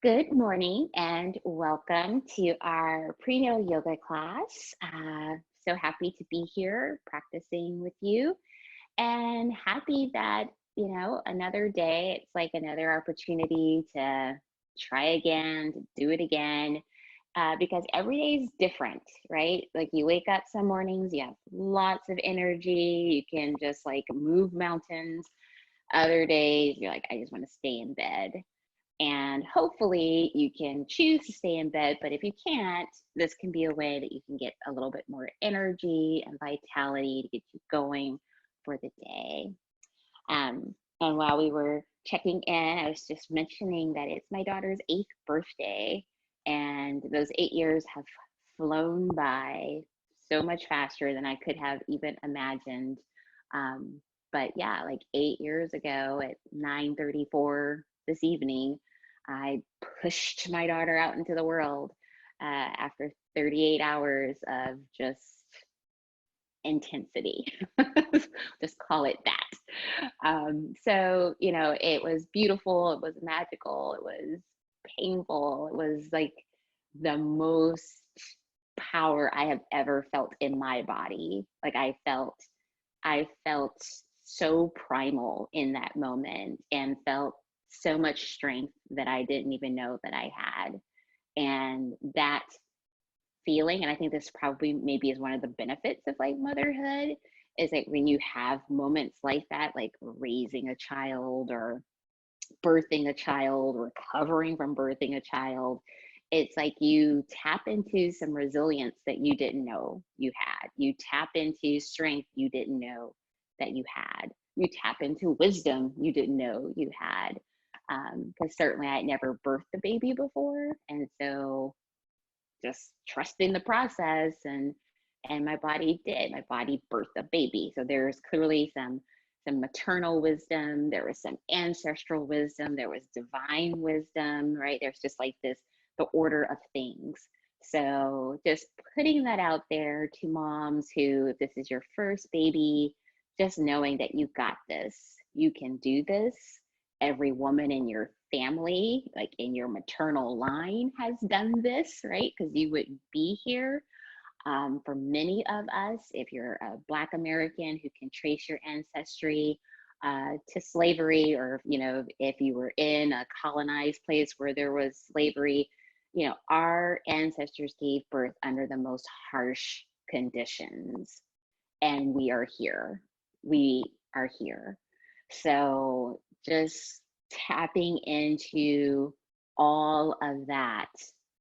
Good morning and welcome to our prenatal yoga class. So happy to be here practicing with you and happy that, another day, it's like another opportunity to try again, to do it again, because every day is different, right? Like you wake up some mornings, you have lots of energy, you can just like move mountains. Other days, you're like, I just want to stay in bed. And hopefully you can choose to stay in bed, but if you can't, this can be a way that you can get a little bit more energy and vitality to get you going for the day. And while we were checking in, I was just mentioning that it's my daughter's 8th birthday, and those 8 years have flown by so much faster than I could have even imagined. But yeah, like 8 years ago at 9:34 this evening, I pushed my daughter out into the world after 38 hours of just intensity. Just call it that. So, it was beautiful, it was magical, it was painful, it was like the most power I have ever felt in my body. Like I felt so primal in that moment and felt so much strength that I didn't even know that I had. And that feeling, and I think this probably maybe is one of the benefits of like motherhood, is like when you have moments like that, like raising a child or birthing a child, recovering from birthing a child, it's like you tap into some resilience that you didn't know you had. You tap into strength you didn't know that you had. You tap into wisdom you didn't know you had. Because certainly I had never birthed a baby before. And so just trusting the process, and my body did. My body birthed a baby. So there's clearly some maternal wisdom, there was some ancestral wisdom, there was divine wisdom, right? There's just like this, the order of things. So just putting that out there to moms who, if this is your first baby, just knowing that you got this, you can do this. Every woman in your family, like in your maternal line, has done this, right? Because you wouldn't be here. For many of us, if you're a Black American who can trace your ancestry to slavery, or if you were in a colonized place where there was slavery, our ancestors gave birth under the most harsh conditions, and we are here. We are here. So just tapping into all of that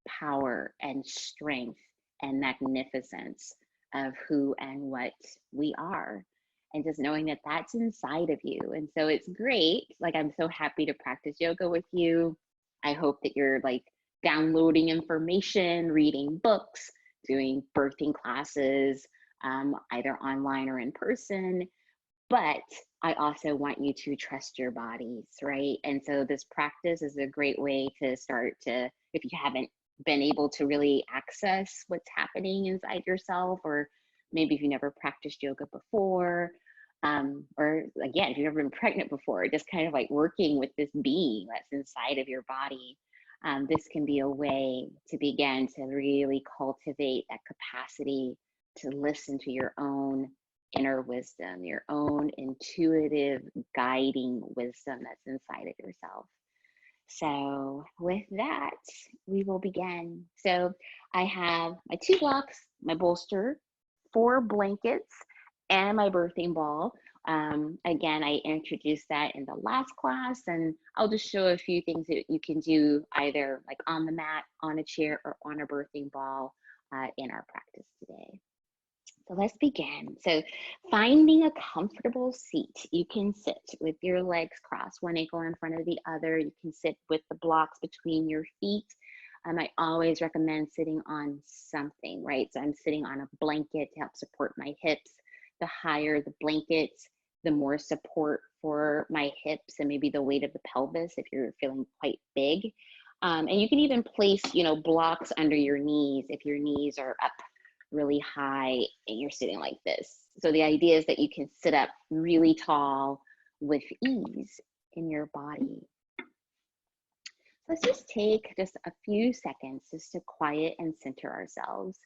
power and strength and magnificence of who and what we are, and just knowing that that's inside of you. And so it's great. Like, I'm so happy to practice yoga with you. I hope that you're like downloading information, reading books, doing birthing classes, either online or in person. But I also want you to trust your bodies, right? And so this practice is a great way to start to, if you haven't been able to really access what's happening inside yourself, or maybe if you never practiced yoga before, or again, if you've never been pregnant before, just kind of like working with this being that's inside of your body. This can be a way to begin to really cultivate that capacity to listen to your own inner wisdom, your own intuitive guiding wisdom that's inside of yourself. So with that, we will begin. So I have my 2 blocks, my bolster, 4 blankets, and my birthing ball. Again, I introduced that in the last class, and I'll just show a few things that you can do either like on the mat, on a chair, or on a birthing ball in our practice today. So let's begin. So finding a comfortable seat. You can sit with your legs crossed, one ankle in front of the other. You can sit with the blocks between your feet. I always recommend sitting on something, right? So I'm sitting on a blanket to help support my hips. The higher the blankets, the more support for my hips and maybe the weight of the pelvis if you're feeling quite big. And you can even place, blocks under your knees if your knees are up really high and you're sitting like this. So the idea is that you can sit up really tall with ease in your body. Let's just take just a few seconds just to quiet and center ourselves.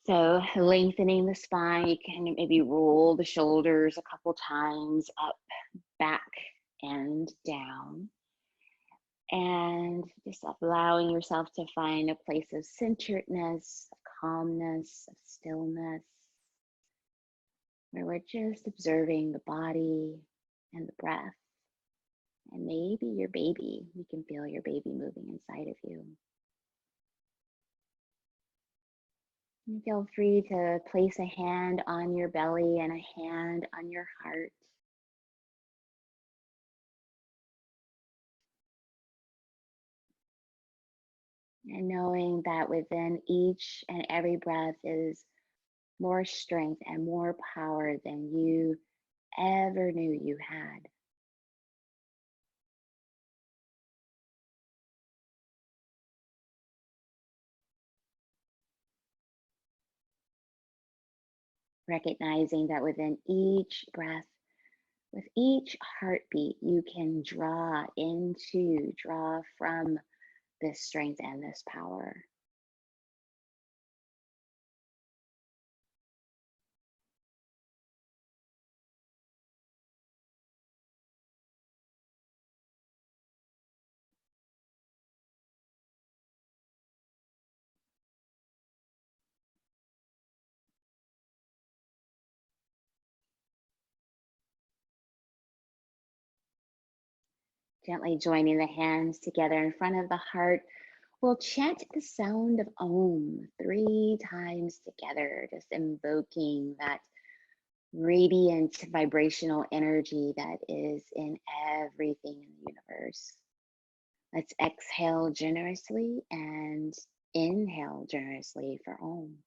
So lengthening the spine, you can maybe roll the shoulders a couple times up, back, and down. And just allowing yourself to find a place of centeredness, of calmness, of stillness, where we're just observing the body and the breath. And maybe your baby, you can feel your baby moving inside of you. And feel free to place a hand on your belly and a hand on your heart. And knowing that within each and every breath is more strength and more power than you ever knew you had. Recognizing that within each breath, with each heartbeat, you can draw from this strength and this power. Gently joining the hands together in front of the heart, we'll chant the sound of Om 3 times together, just invoking that radiant vibrational energy that is in everything in the universe. Let's exhale generously and inhale generously for Om.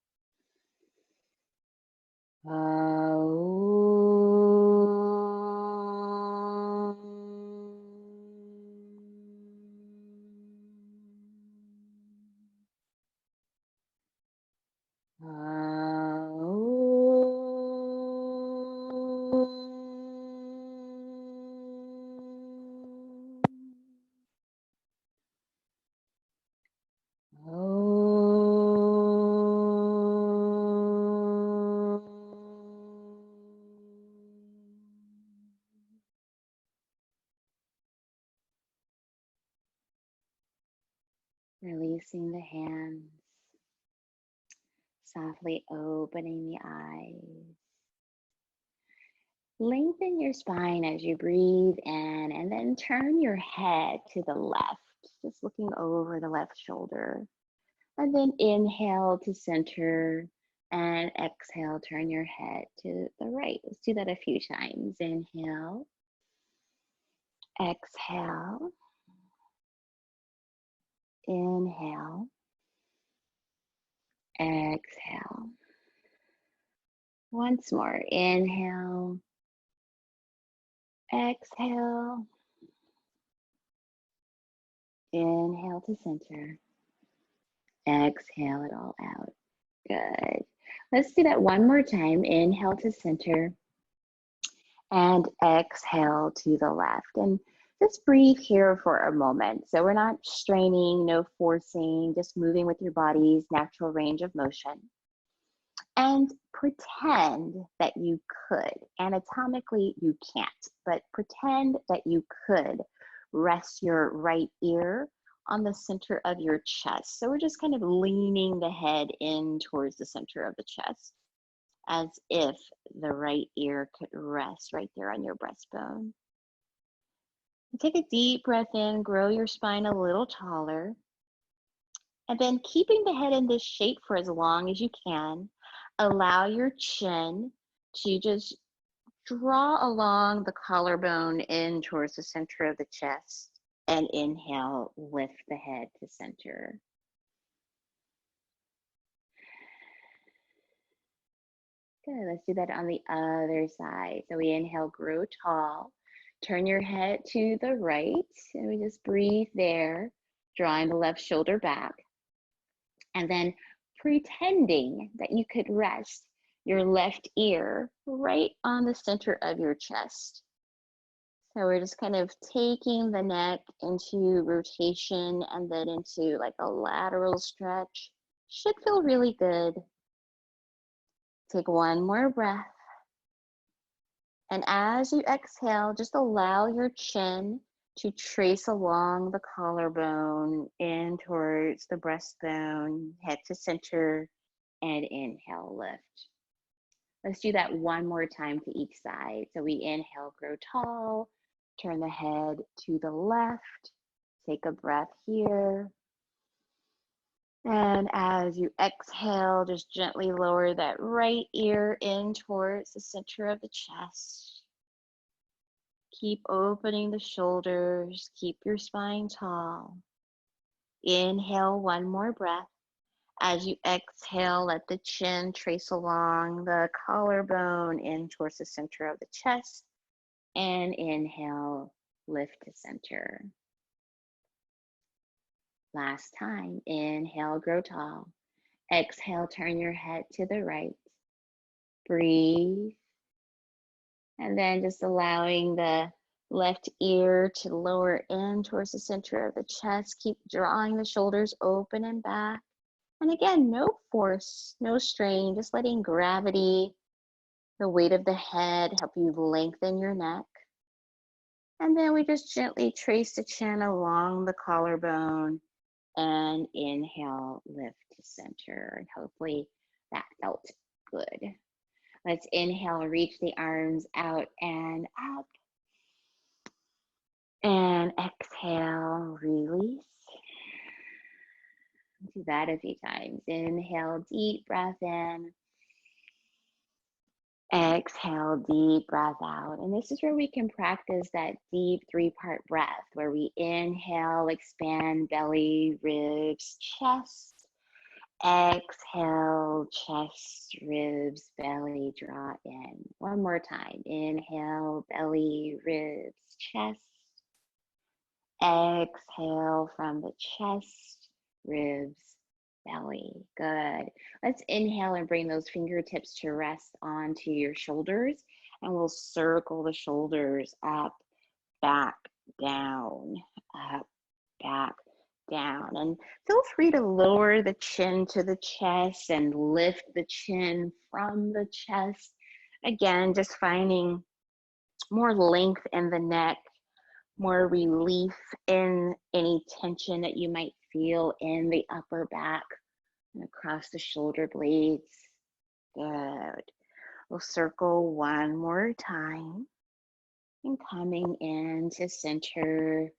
Releasing the hands, softly opening the eyes. Lengthen your spine as you breathe in, and then turn your head to the left, just looking over the left shoulder. And then inhale to center, and exhale, turn your head to the right. Let's do that a few times. Inhale, exhale, inhale, exhale. Once more, inhale, exhale, inhale to center, exhale it all out. Good. Let's do that one more time. Inhale to center and exhale to the left. And just breathe here for a moment. So we're not straining, no forcing, just moving with your body's natural range of motion. And pretend that you could. Anatomically, you can't, but pretend that you could rest your right ear on the center of your chest. So we're just kind of leaning the head in towards the center of the chest, as if the right ear could rest right there on your breastbone. And take a deep breath in, grow your spine a little taller. And then keeping the head in this shape for as long as you can, allow your chin to just draw along the collarbone in towards the center of the chest. And inhale, lift the head to center. Good, let's do that on the other side. So we inhale, grow tall. Turn your head to the right, and we just breathe there, drawing the left shoulder back. And then pretending that you could rest your left ear right on the center of your chest. So we're just kind of taking the neck into rotation and then into like a lateral stretch. Should feel really good. Take one more breath. And as you exhale, just allow your chin to trace along the collarbone in towards the breastbone, head to center, and inhale, lift. Let's do that one more time to each side. So we inhale, grow tall, turn the head to the left, take a breath here. And as you exhale, just gently lower that right ear in towards the center of the chest. Keep opening the shoulders, keep your spine tall. Inhale, one more breath. As you exhale, let the chin trace along the collarbone in towards the center of the chest. And inhale, lift to center. Last time, inhale, grow tall. Exhale, turn your head to the right. Breathe. And then just allowing the left ear to lower in towards the center of the chest. Keep drawing the shoulders open and back. And again, no force, no strain, just letting gravity, the weight of the head, help you lengthen your neck. And then we just gently trace the chin along the collarbone and inhale, lift to center. And hopefully that felt good. Let's inhale, reach the arms out and up. And exhale, release. Do that a few times. Inhale, deep breath in. Exhale, deep breath out. And this is where we can practice that deep 3-part breath, where we inhale, expand belly, ribs, chest. Exhale, chest, ribs, belly, draw in. One more time. Inhale, belly, ribs, chest. Exhale from the chest, ribs, belly. Good. Let's inhale and bring those fingertips to rest onto your shoulders. And we'll circle the shoulders up, back, down, up, back, down. And feel free to lower the chin to the chest and lift the chin from the chest. Again, just finding more length in the neck, more relief in any tension that you might feel in the upper back and across the shoulder blades. Good. We'll circle one more time and coming into center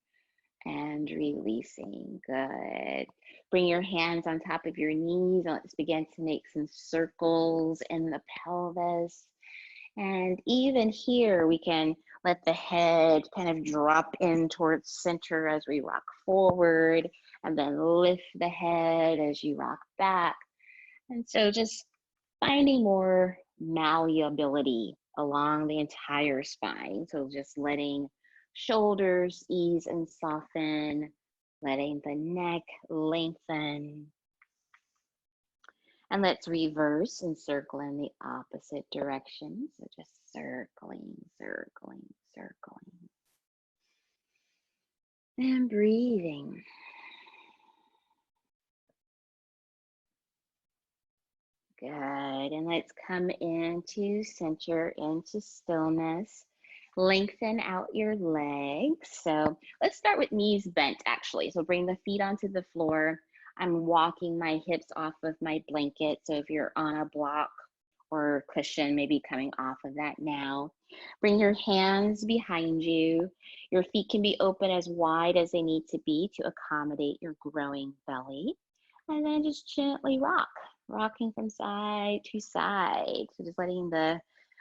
and releasing. Good. Bring your hands on top of your knees and let's begin to make some circles in the pelvis. And even here, we can let the head kind of drop in towards center as we rock forward, and then lift the head as you rock back. And so just finding more malleability along the entire spine. So just letting shoulders ease and soften, letting the neck lengthen. And let's reverse and circle in the opposite direction. So just circling, circling, circling. And breathing. Good. And let's come into center, into stillness. Lengthen out your legs. So let's start with knees bent actually. So bring the feet onto the floor. I'm walking my hips off of my blanket. So if you're on a block or cushion, maybe coming off of that now. Bring your hands behind you. Your feet can be open as wide as they need to be to accommodate your growing belly. And then just gently rock, rocking from side to side. So just letting the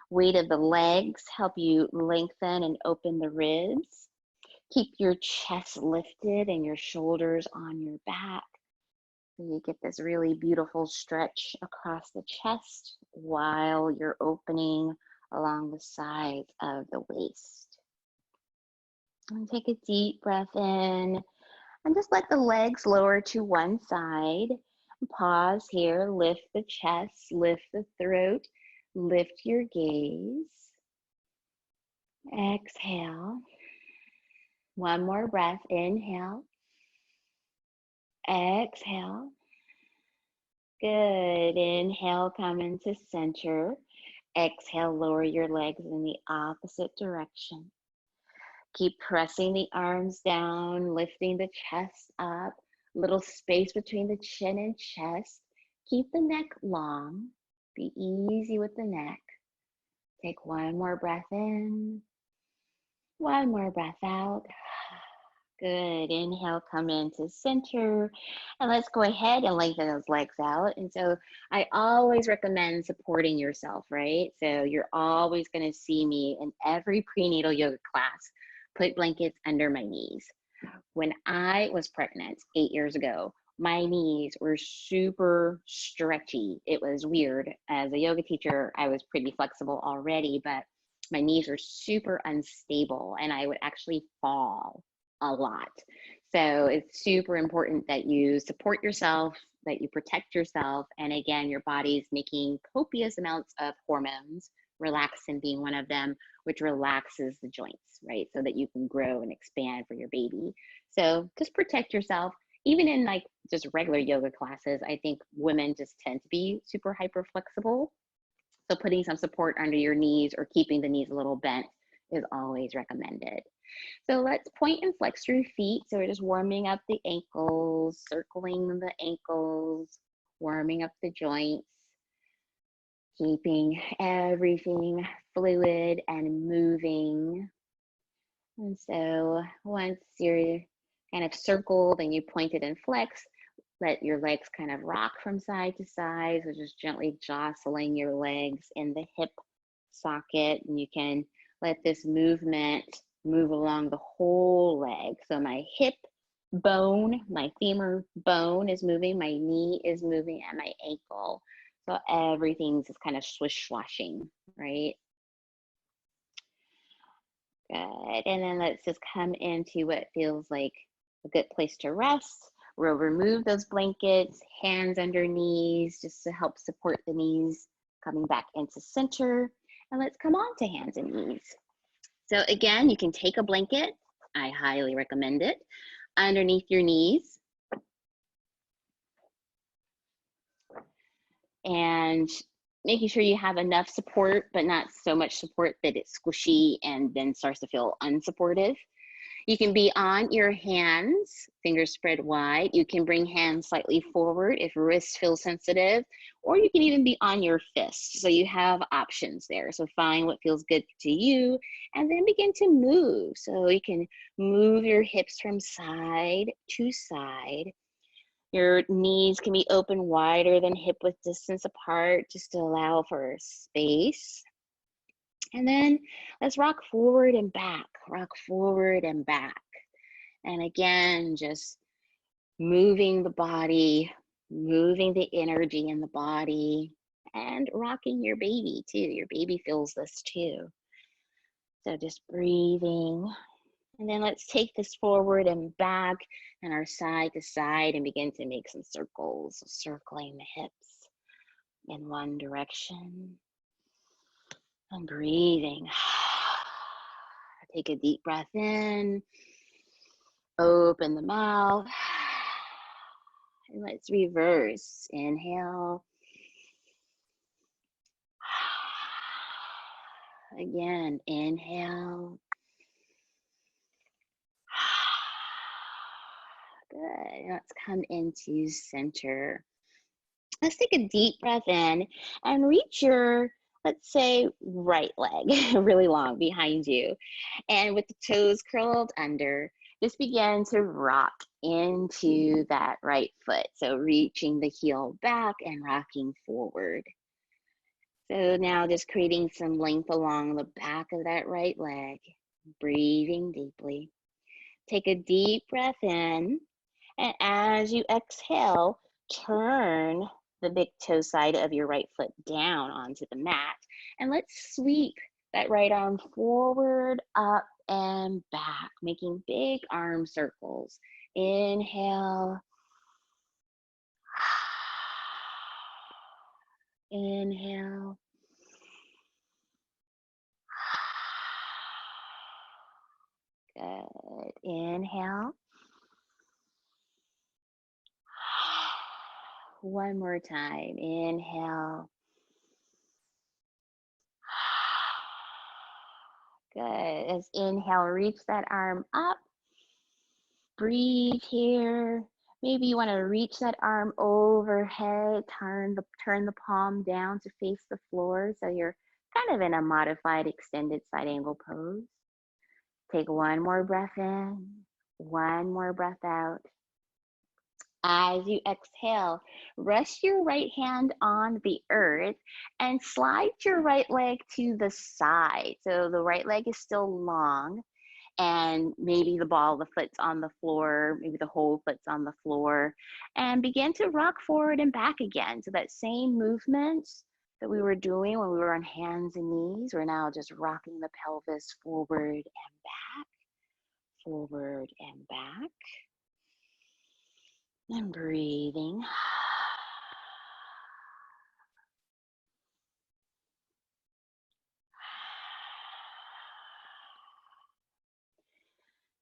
weight of the legs help you lengthen and open the ribs. Keep your chest lifted and your shoulders on your back. So you get this really beautiful stretch across the chest while you're opening along the sides of the waist. And take a deep breath in and just let the legs lower to one side. Pause here, lift the chest, lift the throat, lift your gaze. Exhale. One more breath. Inhale. Exhale. Good. Inhale, come into center. Exhale, lower your legs in the opposite direction. Keep pressing the arms down, lifting the chest up. Little space between the chin and chest. Keep the neck long. Be easy with the neck. Take one more breath in. One more breath out. Good. Inhale, come into center. And let's go ahead and lengthen those legs out. And so I always recommend supporting yourself, right? So you're always going to see me in every prenatal yoga class, put blankets under my knees. When I was pregnant 8 years ago, my knees were super stretchy. It was weird. As a yoga teacher, I was pretty flexible already, but my knees were super unstable and I would actually fall a lot. So it's super important that you support yourself, that you protect yourself. And again, your body's making copious amounts of hormones, relaxin being one of them, which relaxes the joints, right? So that you can grow and expand for your baby. So just protect yourself. Even in like just regular yoga classes, I think women just tend to be super hyper flexible. So putting some support under your knees or keeping the knees a little bent is always recommended. So let's point and flex your feet. So we're just warming up the ankles, circling the ankles, warming up the joints, keeping everything fluid and moving. And so once you're kind of circled and you pointed and flex, let your legs kind of rock from side to side. So just gently jostling your legs in the hip socket. And you can let this movement move along the whole leg. So my hip bone, my femur bone is moving, my knee is moving, and my ankle. So everything's just kind of swish-swashing, right? Good. And then let's just come into what feels like a good place to rest. We'll remove those blankets, hands under knees, just to help support the knees coming back into center. And let's come on to hands and knees. So again, you can take a blanket. I highly recommend it. Underneath your knees. And making sure you have enough support, but not so much support that it's squishy and then starts to feel unsupportive. You can be on your hands, fingers spread wide. You can bring hands slightly forward if wrists feel sensitive, or you can even be on your fists. So you have options there. So find what feels good to you and then begin to move. So you can move your hips from side to side. Your knees can be open wider than hip width distance apart just to allow for space. And then let's rock forward and back, rock forward and back. And again, just moving the body, moving the energy in the body, and rocking your baby too. Your baby feels this too. So just breathing. And then let's take this forward and back and our side to side and begin to make some circles, circling the hips in one direction. And breathing. Take a deep breath in. Open the mouth. And let's reverse. Inhale. Again, inhale. Good. Let's come into center. Let's take a deep breath in and reach your, let's say, right leg really long behind you. And with the toes curled under, just begin to rock into that right foot. So reaching the heel back and rocking forward. So now just creating some length along the back of that right leg. Breathing deeply. Take a deep breath in. And as you exhale, turn the big toe side of your right foot down onto the mat. And let's sweep that right arm forward, up, and back, making big arm circles. Inhale. Inhale. Good. Inhale. One more time. Inhale. Good. As inhale, reach that arm up. Breathe here. Maybe you want to reach that arm overhead, turn the palm down to face the floor so you're kind of in a modified extended side angle pose. Take one more breath in, one more breath out. As you exhale, rest your right hand on the earth and slide your right leg to the side. So the right leg is still long, and maybe the ball of the foot's on the floor, maybe the whole foot's on the floor, and begin to rock forward and back again. So that same movement that we were doing when we were on hands and knees, we're now just rocking the pelvis forward and back, forward and back, and breathing.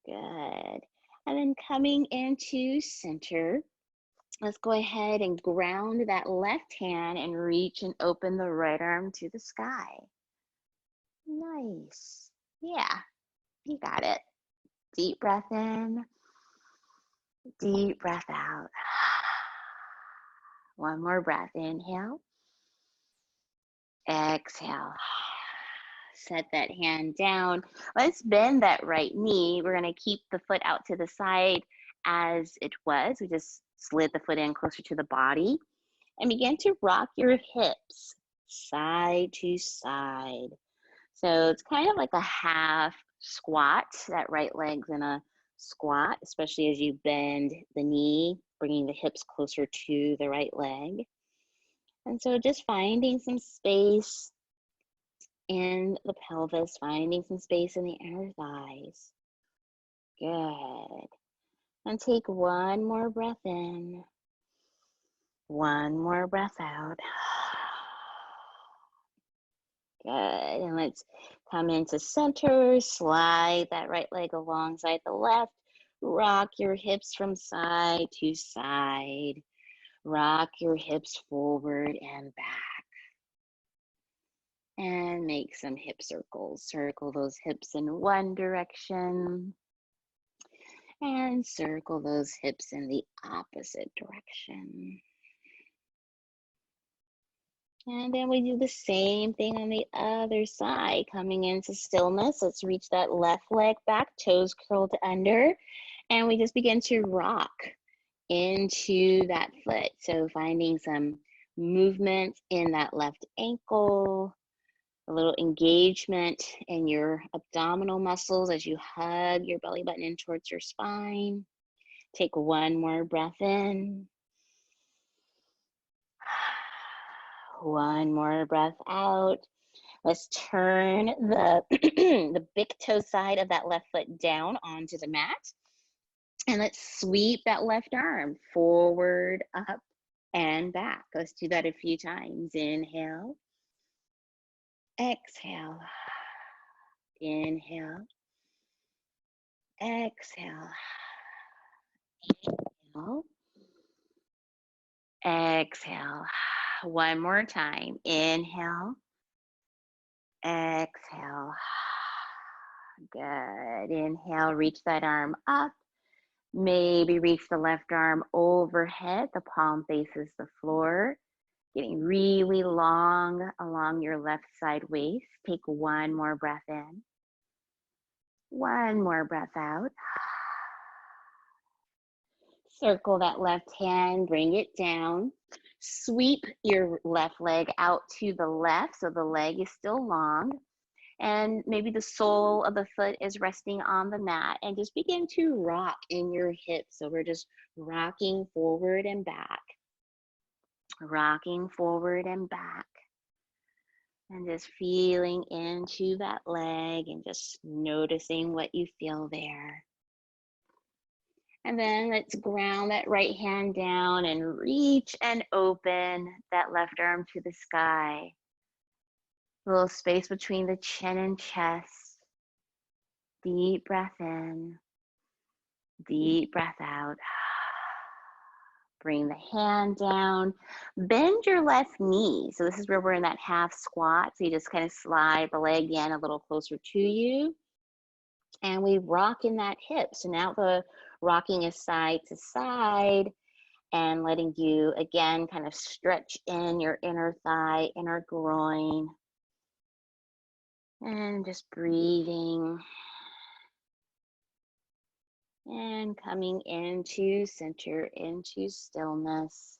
Good. And then coming into center, let's go ahead and ground that left hand and reach and open the right arm to the sky. Nice. Yeah, you got it. Deep breath in, deep breath out. One more breath. Inhale, exhale. Set that hand down. Let's bend that right knee. We're going to keep the foot out to the side as it was. We just slid the foot in closer to the body and begin to rock your hips side to side. So it's kind of like a half squat. That right leg's in a squat, especially as you bend the knee, bringing the hips closer to the right leg. And so just finding some space in the pelvis, finding some space in the inner thighs. Good. And take one more breath in, one more breath out. Good. And let's come into center, slide that right leg alongside the left, rock your hips from side to side, rock your hips forward and back. And make some hip circles. Circle those hips in one direction and circle those hips in the opposite direction. And then we do the same thing on the other side. Coming into stillness, let's reach that left leg back, toes curled under, and we just begin to rock into that foot. So finding some movement in that left ankle, a little engagement in your abdominal muscles as you hug your belly button in towards your spine. Take one more breath in. One more breath out. Let's turn the, the big toe side of that left foot down onto the mat. And let's sweep that left arm forward, up, and back. Let's do that a few times. Inhale. Exhale. Inhale. Exhale. Inhale. Exhale. One more time. Inhale. Exhale. Good. Inhale, reach that arm up. Maybe reach the left arm overhead. The palm faces the floor. Getting really long along your left side waist. Take one more breath in. One more breath out. Circle that left hand, bring it down. Sweep your left leg out to the left so the leg is still long. And maybe the sole of the foot is resting on the mat, and just begin to rock in your hips. So we're just rocking forward and back, rocking forward and back, and just feeling into that leg and just noticing what you feel there. And then let's ground that right hand down and reach and open that left arm to the sky. A little space between the chin and chest. Deep breath in, deep breath out. Bring the hand down, bend your left knee. So this is where we're in that half squat. So you just kind of slide the leg in a little closer to you. And we rock in that hip. So now the rocking is side to side and letting you, again, kind of stretch in your inner thigh, inner groin. And just breathing. And coming into center, into stillness.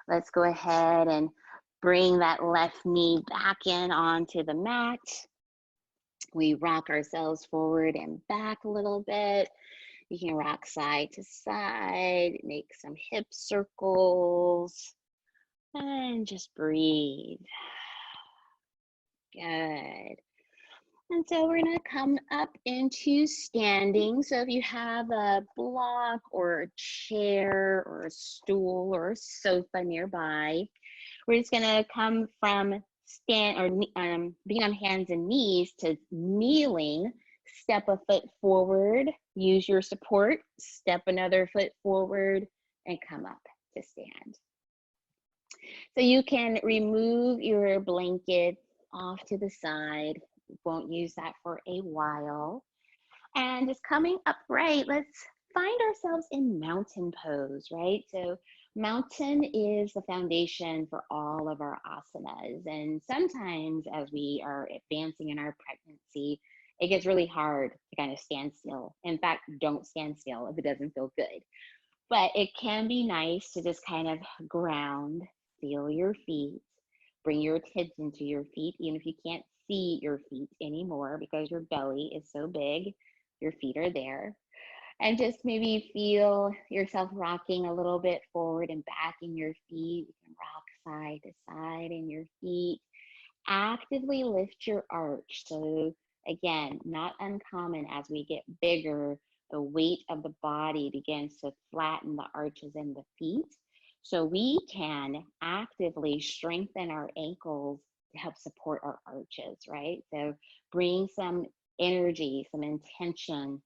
Let's go ahead and bring that left knee back in onto the mat. We rock ourselves forward and back a little bit. You can rock side to side, make some hip circles, and just breathe. Good. And so we're gonna come up into standing. So if you have a block or a chair or a stool or a sofa nearby, we're just gonna come from being on hands and knees to kneeling. Step a foot forward, use your support, step another foot forward, and come up to stand. So you can remove your blanket off to the side. Won't use that for a while. And just coming upright, let's find ourselves in mountain pose, right? So mountain is the foundation for all of our asanas. And sometimes as we are advancing in our pregnancy, it gets really hard to kind of stand still. In fact, don't stand still if it doesn't feel good. But it can be nice to just kind of ground, feel your feet, bring your attention to your feet, even if you can't see your feet anymore because your belly is so big, your feet are there. And just maybe feel yourself rocking a little bit forward and back in your feet. You can rock side to side in your feet. Actively lift your arch. So again, not uncommon as we get bigger, the weight of the body begins to flatten the arches in the feet. So we can actively strengthen our ankles to help support our arches, right? So bring some energy, some intention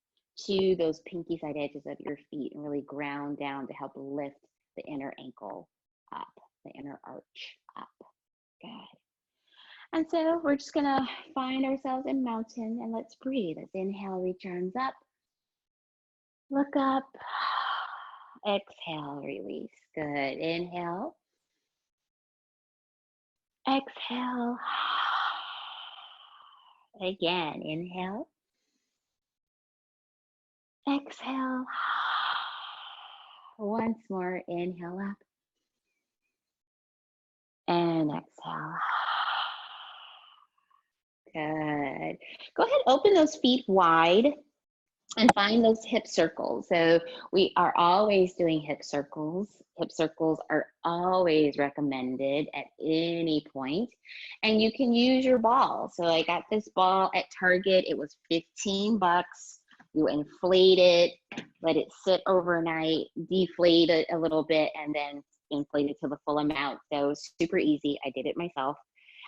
to those pinky side edges of your feet and really ground down to help lift the inner ankle up, the inner arch up. Good. And so we're just gonna find ourselves in mountain and let's breathe. Let's inhale, reach arms up. Look up. Exhale, release. Good. Inhale. Exhale. Again, inhale. Exhale. Once more, inhale up. And exhale. Good. Go ahead, open those feet wide and find those hip circles. So we are always doing hip circles. Hip circles are always recommended at any point. And you can use your ball. So I got this ball at Target. It was 15 bucks. You inflate it, let it sit overnight, deflate it a little bit, and then inflate it to the full amount. So super easy. I did it myself.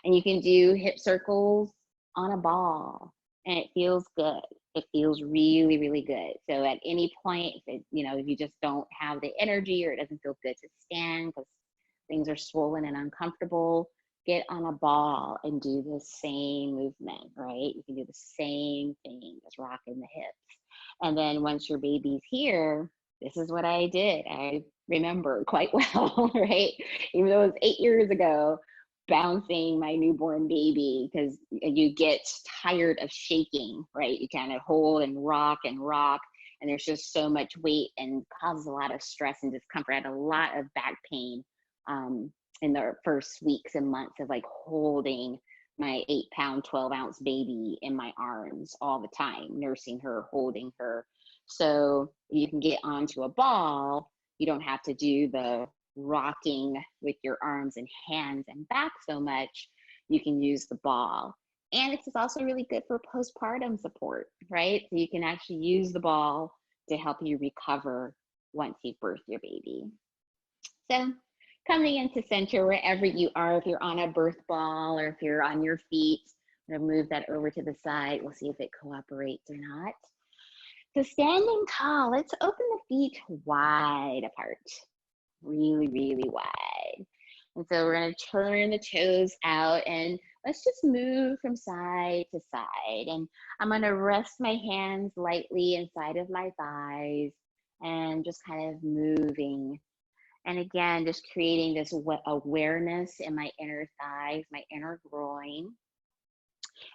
And you can do hip circles on a ball, and it feels good. It feels really, really good. So at any point, if you just don't have the energy or it doesn't feel good to stand because things are swollen and uncomfortable, get on a ball and do the same movement, right? You can do the same thing, just rocking the hips. And then once your baby's here, this is what I did. I remember quite well, right? Even though it was 8 years ago, bouncing my newborn baby because you get tired of shaking, right? You kind of hold and rock, and there's just so much weight and causes a lot of stress and discomfort. I had a lot of back pain in the first weeks and months of like holding my 8-pound, 12-ounce baby in my arms all the time, nursing her, holding her. So you can get onto a ball. You don't have to do the rocking with your arms and hands and back so much. You can use the ball. And it's also really good for postpartum support, right? So you can actually use the ball to help you recover once you've birthed your baby. So coming into center wherever you are, if you're on a birth ball or if you're on your feet, I'm gonna move that over to the side. We'll see if it cooperates or not. So standing tall, let's open the feet wide apart, really, really wide. And so we're gonna turn the toes out and let's just move from side to side. And I'm gonna rest my hands lightly inside of my thighs and just kind of moving. And again, just creating this awareness in my inner thighs, my inner groin,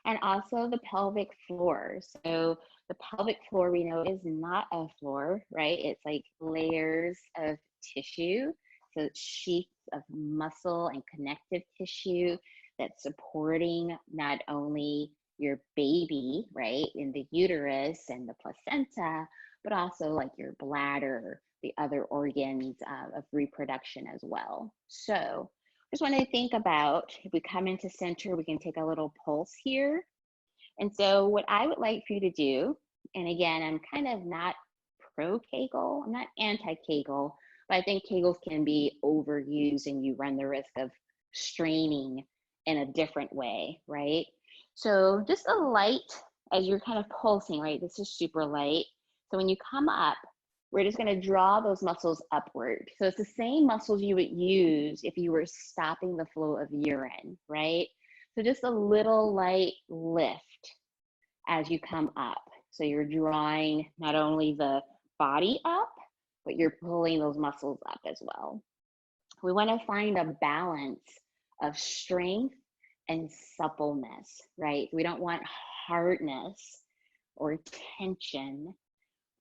and also the pelvic floor. So the pelvic floor we know is not a floor, right? It's like layers of tissue. So it's sheets of muscle and connective tissue that's supporting not only your baby, right, in the uterus and the placenta, but also like your bladder, the other organs of reproduction as well. So just want to think about, if we come into center, we can take a little pulse here. And so what I would like for you to do, and again, I'm kind of not pro-Kegel, I'm not anti-Kegel, but I think Kegels can be overused and you run the risk of straining in a different way, right? So just a light, as you're kind of pulsing, right? This is super light. So when you come up, we're just gonna draw those muscles upward. So it's the same muscles you would use if you were stopping the flow of urine, right? So just a little light lift as you come up. So you're drawing not only the body up, but you're pulling those muscles up as well. We want to find a balance of strength and suppleness, right? We don't want hardness or tension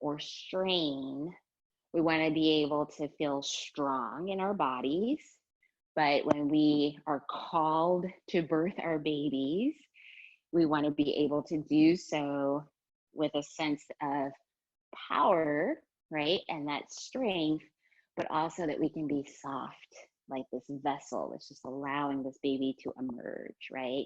or strain. We want to be able to feel strong in our bodies. But when we are called to birth our babies, we want to be able to do so with a sense of power, right? And that strength, but also that we can be soft, like this vessel that's just allowing this baby to emerge, right?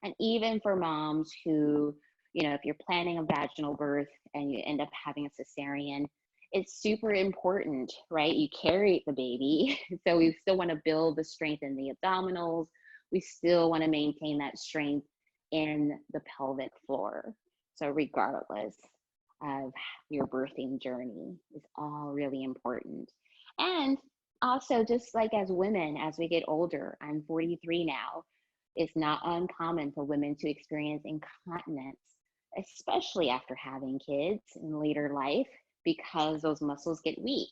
And even for moms who, you know, if you're planning a vaginal birth and you end up having a cesarean, it's super important, right? You carry the baby. So we still want to build the strength in the abdominals. We still want to maintain that strength in the pelvic floor. So regardless of your birthing journey is all really important. And also, just like as women, as we get older, I'm 43 now, it's not uncommon for women to experience incontinence, especially after having kids in later life, because those muscles get weak.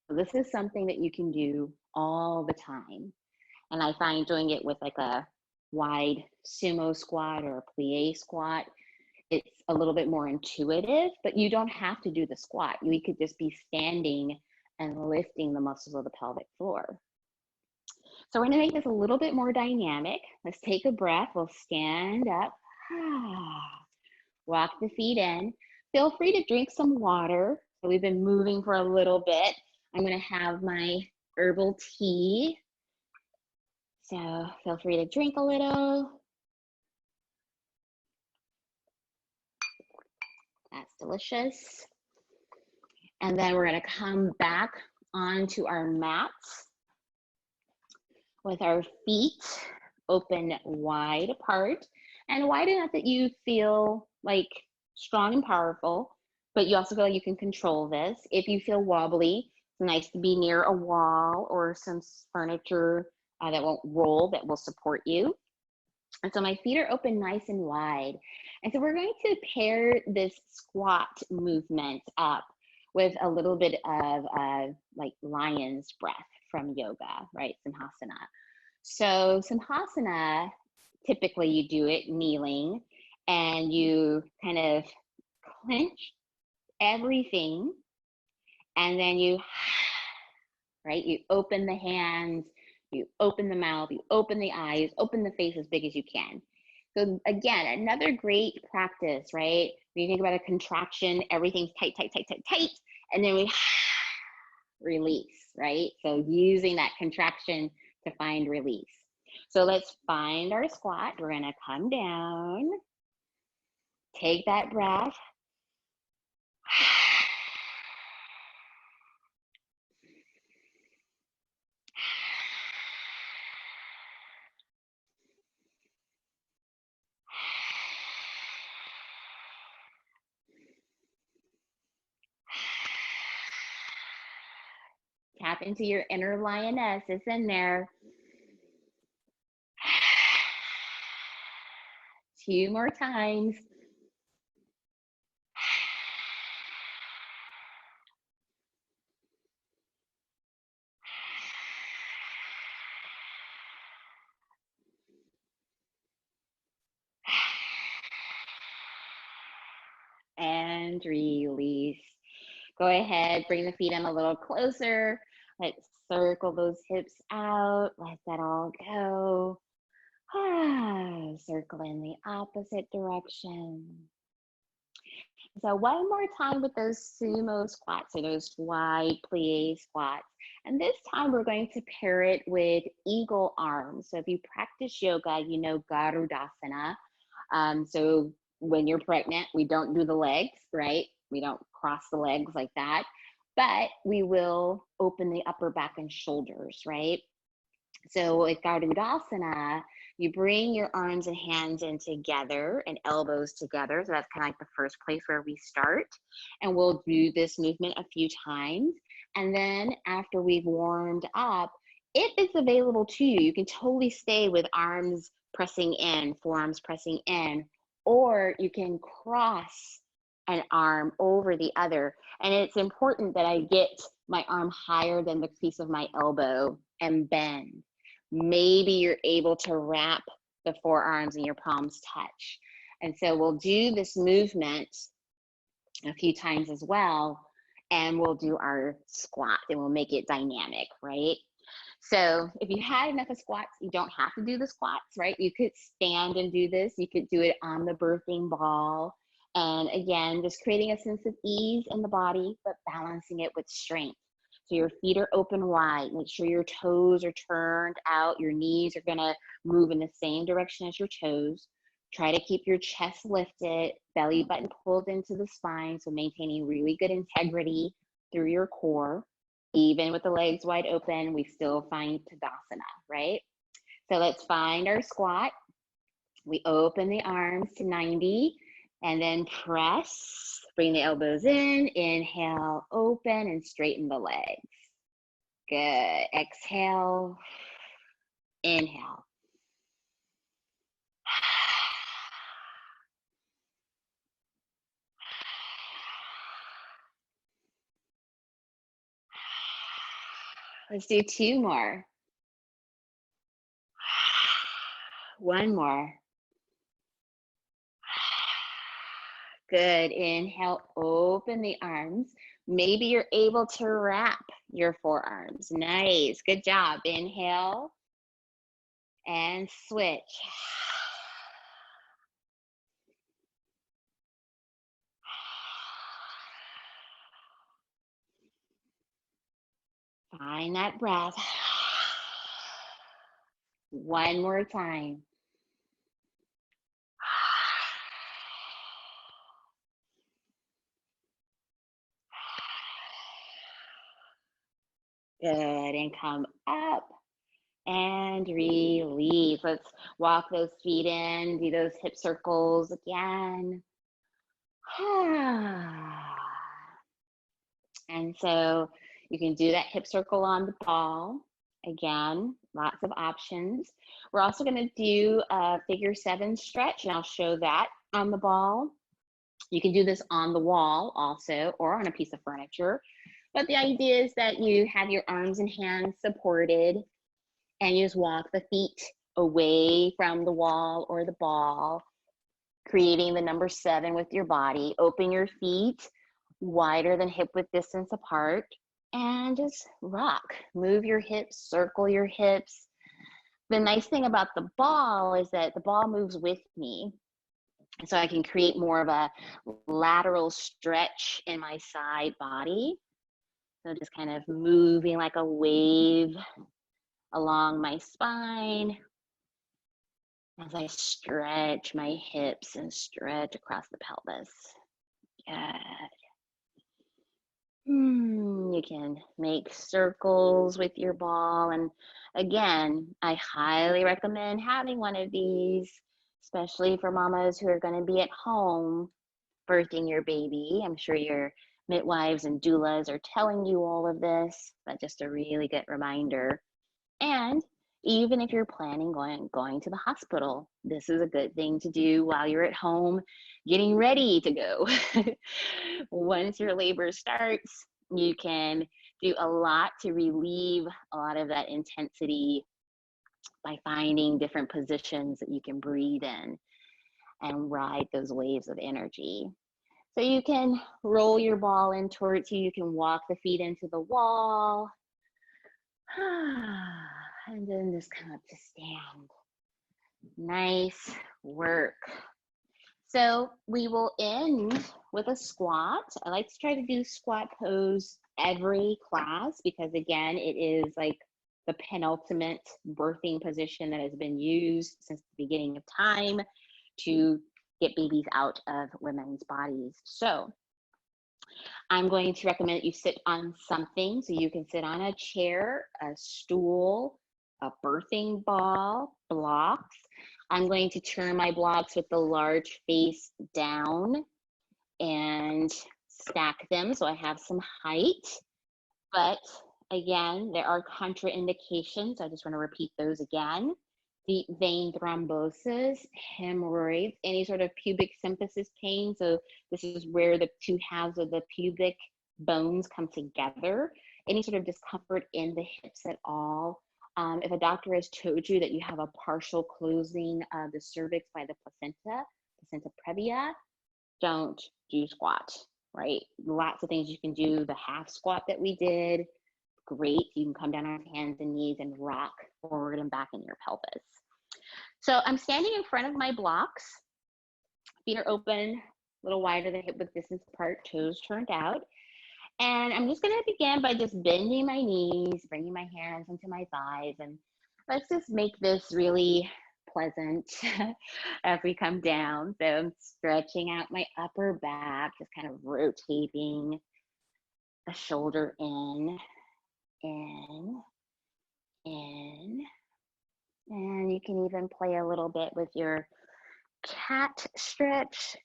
So this is something that you can do all the time. And I find doing it with like a wide sumo squat or a plie squat, it's a little bit more intuitive, but you don't have to do the squat. You could just be standing and lifting the muscles of the pelvic floor. So we're gonna make this a little bit more dynamic. Let's take a breath. We'll stand up. Walk the feet in. Feel free to drink some water. So we've been moving for a little bit. I'm gonna have my herbal tea. So feel free to drink a little. That's delicious. And then we're gonna come back onto our mats with our feet open wide apart and wide enough that you feel like strong and powerful, but you also feel like you can control this. If you feel wobbly, it's nice to be near a wall or some furniture that won't roll, that will support you. And so my feet are open nice and wide. And so we're going to pair this squat movement up with a little bit of like lion's breath from yoga, right? Samhasana. So Samhasana, typically you do it kneeling and you kind of clench everything and then you, right? You open the hands, you open the mouth, you open the eyes, open the face as big as you can. So again, another great practice, right? When you think about a contraction, everything's tight, tight, tight, tight, tight, and then we release, right? So using that contraction to find release. So let's find our squat. We're gonna come down, take that breath. Tap into your inner lioness. It's in there. 2 more times. And release. Go ahead, bring the feet in a little closer. Let's circle those hips out. Let that all go. Circle in the opposite direction. So one more time with those sumo squats or those wide plie squats. And this time we're going to pair it with eagle arms. So if you practice yoga, you know Garudasana. So when you're pregnant, we don't do the legs, right? We don't cross the legs like that, but we will open the upper back and shoulders, right? So with Garudasana, you bring your arms and hands in together and elbows together. So that's kind of like the first place where we start. And we'll do this movement a few times. And then after we've warmed up, if it's available to you, you can totally stay with arms pressing in, forearms pressing in, or you can cross an arm over the other. And it's important that I get my arm higher than the crease of my elbow and bend. Maybe you're able to wrap the forearms and your palms touch. And so we'll do this movement a few times as well, and we'll do our squat and we'll make it dynamic, right? So if you had enough of squats, you don't have to do the squats, right? You could stand and do this. You could do it on the birthing ball. And again, just creating a sense of ease in the body, but balancing it with strength. So your feet are open wide. Make sure your toes are turned out. Your knees are gonna move in the same direction as your toes. Try to keep your chest lifted, belly button pulled into the spine. So maintaining really good integrity through your core. Even with the legs wide open, we still find Tadasana, right? So let's find our squat. We open the arms to 90 and then press. Bring the elbows in, inhale, open and straighten the legs. Good, exhale, inhale. Let's do 2 more. 1 more. Good, inhale, open the arms. Maybe you're able to wrap your forearms. Nice, good job. Inhale and switch. Find that breath. 1 more time. Good, and come up and release. Let's walk those feet in, do those hip circles again. And so you can do that hip circle on the ball. Again, lots of options. We're also going to do a figure 7 stretch, and I'll show that on the ball. You can do this on the wall also, or on a piece of furniture. But the idea is that you have your arms and hands supported, and you just walk the feet away from the wall or the ball, creating the number 7 with your body. Open your feet wider than hip width distance apart, and just rock. Move your hips, circle your hips. The nice thing about the ball is that the ball moves with me. So I can create more of a lateral stretch in my side body. So just kind of moving like a wave along my spine as I stretch my hips and stretch across the pelvis. Good. You can make circles with your ball. And again, I highly recommend having one of these, especially for mamas who are going to be at home birthing your baby. I'm sure you're midwives and doulas are telling you all of this, but just a really good reminder. And even if you're planning going to the hospital, this is a good thing to do while you're at home getting ready to go. Once your labor starts, you can do a lot to relieve a lot of that intensity by finding different positions that you can breathe in and ride those waves of energy. So you can roll your ball in towards you. You can walk the feet into the wall. And then just come up to stand. Nice work. So we will end with a squat. I like to try to do squat pose every class because, again, it is like the penultimate birthing position that has been used since the beginning of time to get babies out of women's bodies. So I'm going to recommend that you sit on something. So you can sit on a chair, a stool, a birthing ball, blocks. I'm going to turn my blocks with the large face down and stack them so I have some height. But again, there are contraindications. I just want to repeat those again. Deep vein thrombosis, hemorrhoids, any sort of pubic symphysis pain. So this is where the two halves of the pubic bones come together. Any sort of discomfort in the hips at all. If a doctor has told you that you have a partial closing of the cervix by the placenta previa, don't do squat, right? Lots of things you can do. The half squat that we did, great. You can come down on hands and knees and rock forward and back in your pelvis. So I'm standing in front of my blocks. Feet are open, a little wider than hip width distance apart, toes turned out. And I'm just going to begin by just bending my knees, bringing my hands into my thighs, and let's just make this really pleasant as we come down. So I'm stretching out my upper back, just kind of rotating a shoulder in, and you can even play a little bit with your cat stretch.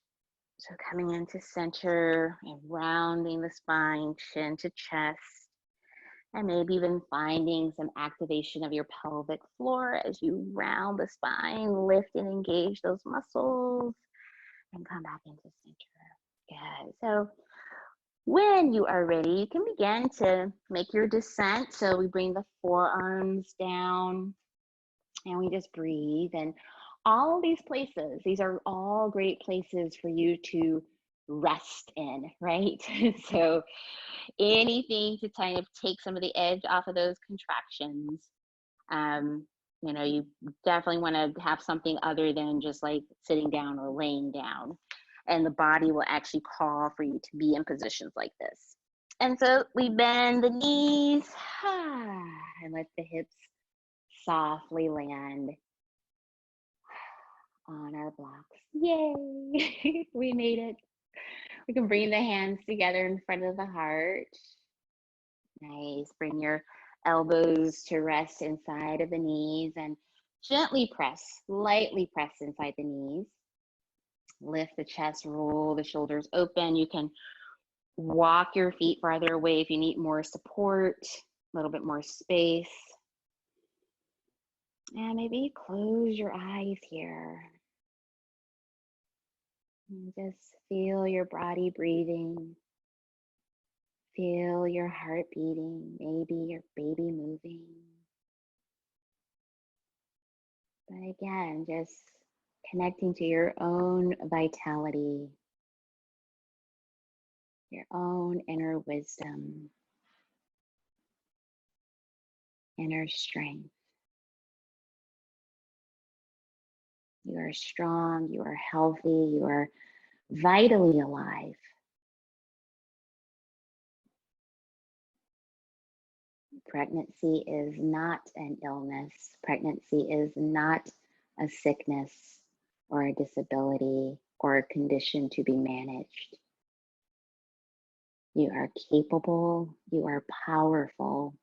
So coming into center and rounding the spine, chin to chest, and maybe even finding some activation of your pelvic floor as you round the spine, lift and engage those muscles, and come back into center. Good. So when you are ready, you can begin to make your descent. So we bring the forearms down and we just breathe. And all these places, these are all great places for you to rest in, right? So anything to kind of take some of the edge off of those contractions. You know, you definitely want to have something other than just like sitting down or laying down. And the body will actually call for you to be in positions like this. And so we bend the knees and let the hips softly land on our blocks. Yay! We made it. We can bring the hands together in front of the heart. Nice. Bring your elbows to rest inside of the knees and gently press, lightly press inside the knees. Lift the chest, roll the shoulders open. You can walk your feet farther away if you need more support, a little bit more space. And maybe close your eyes here. And just feel your body breathing. Feel your heart beating, maybe your baby moving. But again, just connecting to your own vitality, your own inner wisdom, inner strength. You are strong, you are healthy, you are vitally alive. Pregnancy is not an illness. Pregnancy is not a sickness or a disability or a condition to be managed. You are capable, you are powerful.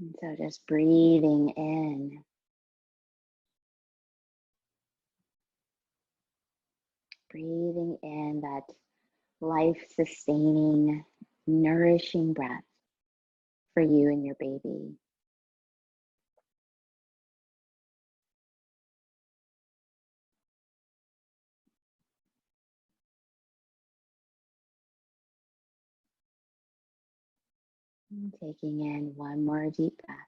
And so just breathing in. breathing in that life-sustaining, nourishing breath for you and your baby. And taking in one more deep breath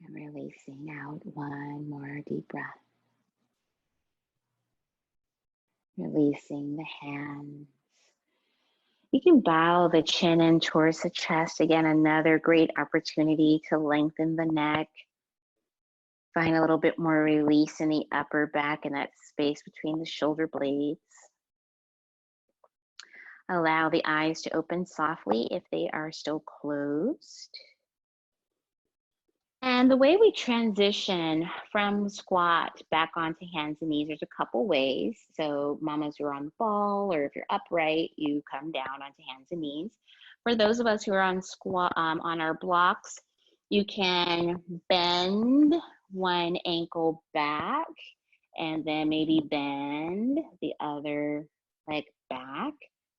and releasing out one more deep breath. Releasing the hands. You can bow the chin in towards the chest. Again, another great opportunity to lengthen the neck. Find a little bit more release in the upper back and that space between the shoulder blades. Allow the eyes to open softly if they are still closed. And the way we transition from squat back onto hands and knees, there's a couple ways. So mamas, you're on the ball, or if you're upright, you come down onto hands and knees. For those of us who are on squat, on our blocks, you can bend one ankle back and then maybe bend the other leg back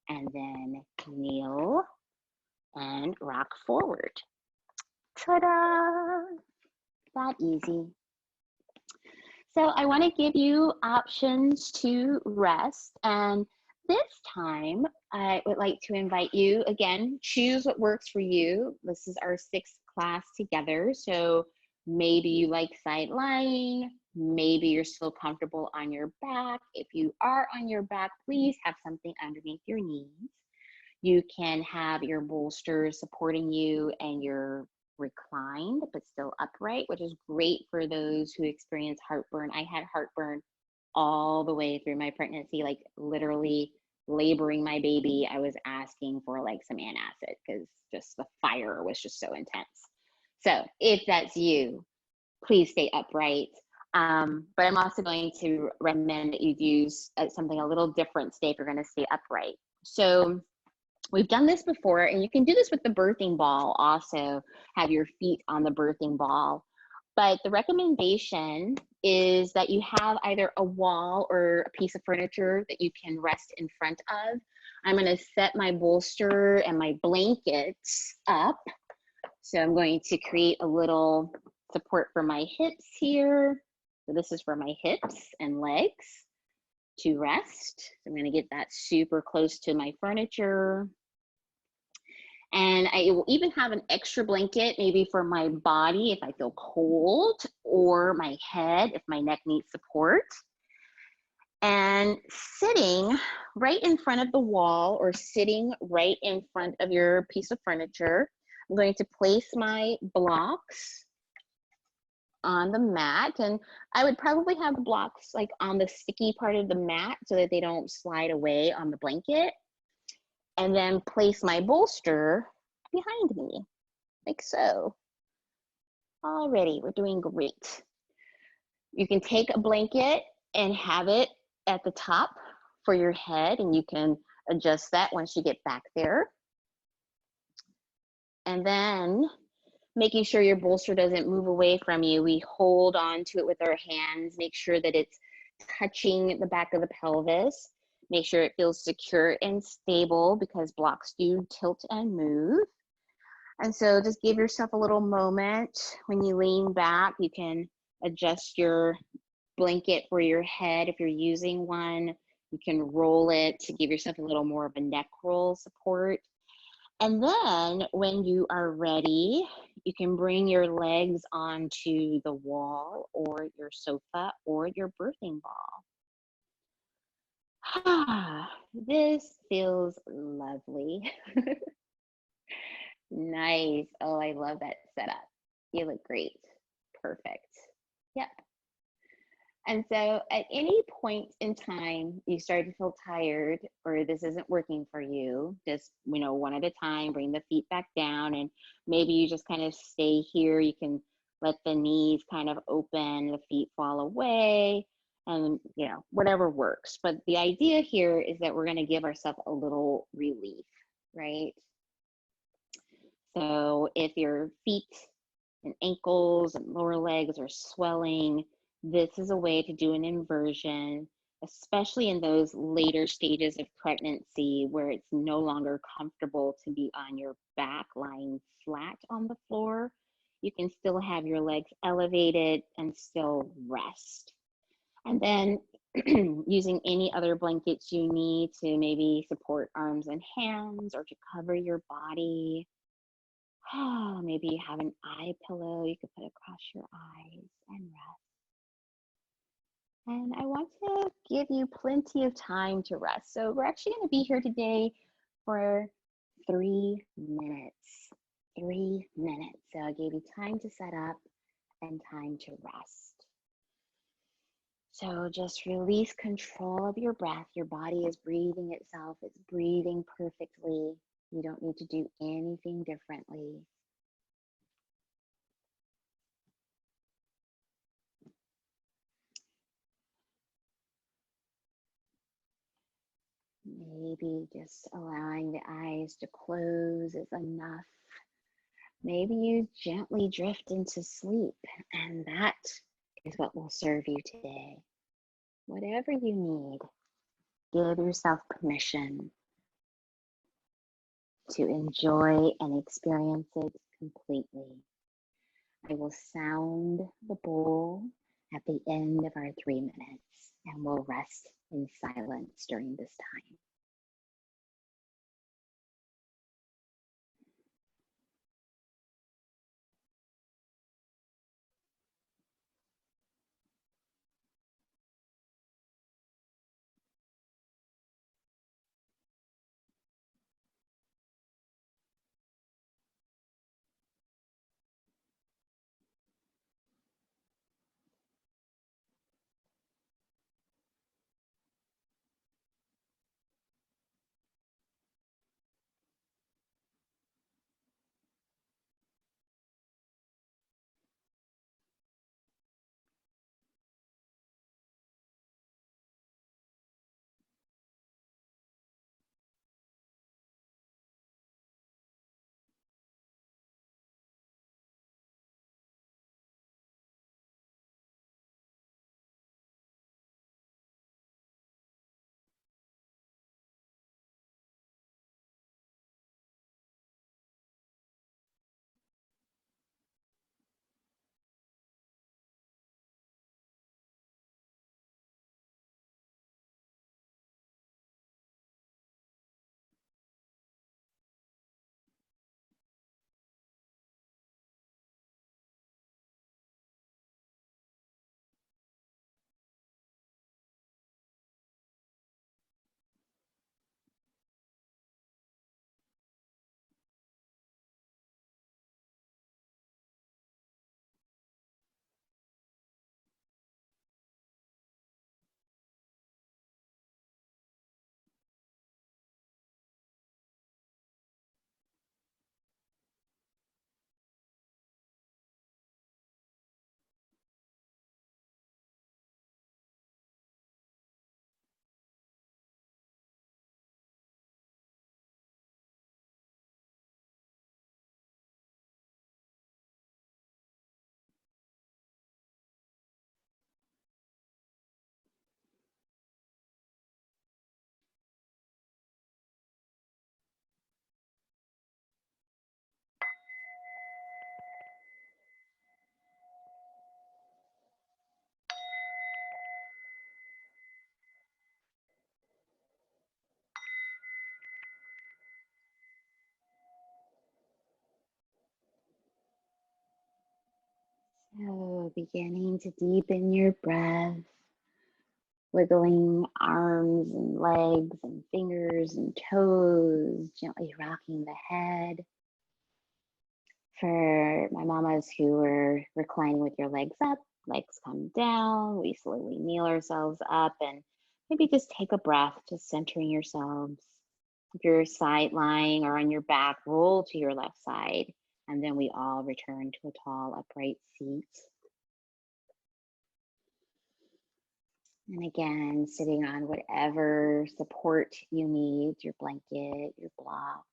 and then kneel and rock forward. Ta-da! That easy. So I want to give you options to rest, and this time I would like to invite you, again, choose what works for you. This is our 6th class together, so maybe you like side lying, maybe you're still comfortable on your back. If you are on your back, please have something underneath your knees. You can have your bolster supporting you and you're reclined but still upright, which is great for those who experience heartburn. I had heartburn all the way through my pregnancy, like literally laboring my baby. I was asking for like some antacid because just the fire was just so intense. So if that's you, please stay upright. But I'm also going to recommend that you use something a little different today if you're going to stay upright. So we've done this before, and you can do this with the birthing ball also, have your feet on the birthing ball. But the recommendation is that you have either a wall or a piece of furniture that you can rest in front of. I'm going to set my bolster and my blankets up. So I'm going to create a little support for my hips here. So this is for my hips and legs to rest. So I'm going to get that super close to my furniture. And I will even have an extra blanket maybe for my body if I feel cold, or my head if my neck needs support. And sitting right in front of the wall or sitting right in front of your piece of furniture, I'm going to place my blocks on the mat, and I would probably have the blocks like on the sticky part of the mat so that they don't slide away on the blanket. And then place my bolster behind me, like so. Already, we're doing great. You can take a blanket and have it at the top for your head, and you can adjust that once you get back there. And then making sure your bolster doesn't move away from you, we hold on to it with our hands, make sure that it's touching the back of the pelvis. Make sure it feels secure and stable because blocks do tilt and move. And so just give yourself a little moment. When you lean back, you can adjust your blanket for your head if you're using one. You can roll it to give yourself a little more of a neck roll support. And then when you are ready, you can bring your legs onto the wall or your sofa or your birthing ball. This feels lovely. Nice. Oh, I love that setup. You look great. Perfect. Yep. And so at any point in time you start to feel tired or this isn't working for you, just, one at a time, bring the feet back down, and maybe you just kind of stay here. You can let the knees kind of open, the feet fall away, and whatever works. But the idea here is that we're going to give ourselves a little relief, right? So if your feet and ankles and lower legs are swelling, This is a way to do an inversion, especially in those later stages of pregnancy where it's no longer comfortable to be on your back lying flat on the floor. You can still have your legs elevated and still rest. And then using any other blankets you need to maybe support arms and hands or to cover your body. Maybe you have an eye pillow you could put across your eyes and rest. And I want to give you plenty of time to rest. So we're actually going to be here today for 3 minutes. 3 minutes. So I gave you time to set up and time to rest. So just release control of your breath. Your body is breathing itself. It's breathing perfectly. You don't need to do anything differently. Maybe just allowing the eyes to close is enough. Maybe you gently drift into sleep, and that is what will serve you today. Whatever you need, give yourself permission to enjoy and experience it completely. I will sound the bowl at the end of our 3 minutes, and we'll rest in silence during this time. So beginning to deepen your breath, wiggling arms and legs and fingers and toes, gently rocking the head. For my mamas who are reclining with your legs up, legs come down, we slowly kneel ourselves up and maybe just take a breath, just centering yourselves. If you're side lying or on your back, roll to your left side, and then we all return to a tall, upright seat. And again, sitting on whatever support you need, your blanket, your block.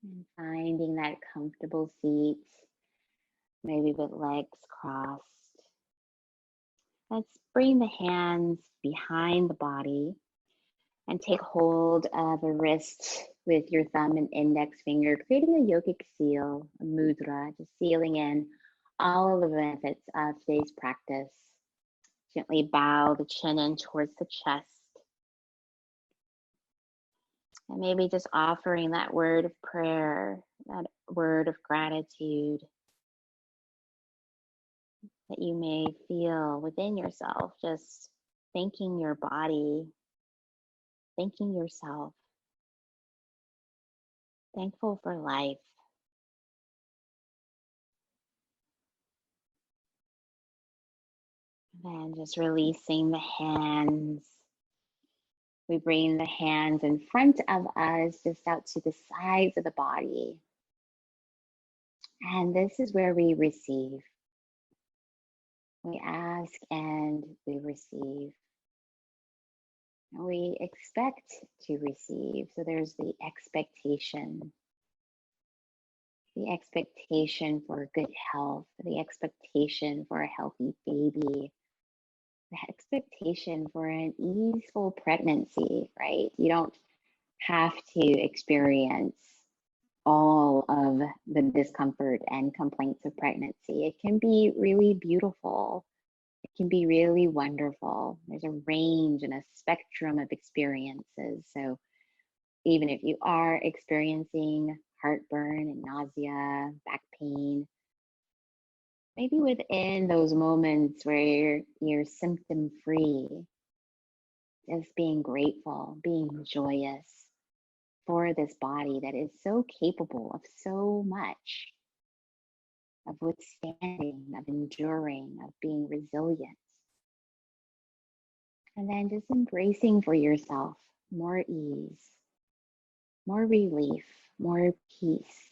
And finding that comfortable seat, maybe with legs crossed. Let's bring the hands behind the body and take hold of a wrist with your thumb and index finger, creating a yogic seal, a mudra, just sealing in all of the benefits of today's practice. Gently bow the chin in towards the chest. And maybe just offering that word of prayer, that word of gratitude that you may feel within yourself, just thanking your body, thanking yourself, thankful for life. And then just releasing the hands. We bring the hands in front of us, just out to the sides of the body. And this is where we receive. We ask and we receive. And we expect to receive. So there's the expectation for good health, the expectation for a healthy baby, the expectation for an easeful pregnancy, right? You don't have to experience all of the discomfort and complaints of pregnancy. It can be really beautiful. It can be really wonderful. There's a range and a spectrum of experiences. So even if you are experiencing heartburn and nausea, back pain, maybe within those moments where you're symptom free, just being grateful, being joyous for this body that is so capable of so much, of withstanding, of enduring, of being resilient. And then just embracing for yourself more ease, more relief, more peace.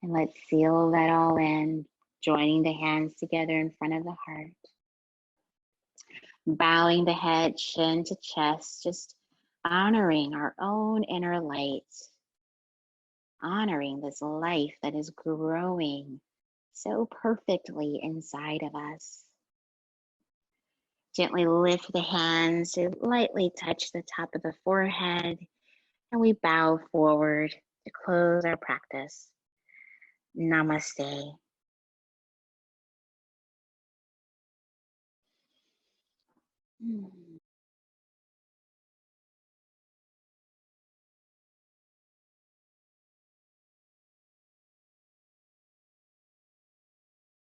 And let's seal that all in, joining the hands together in front of the heart. Bowing the head, chin to chest, just honoring our own inner light, honoring this life that is growing so perfectly inside of us. Gently lift the hands to lightly touch the top of the forehead, and we bow forward to close our practice. Namaste.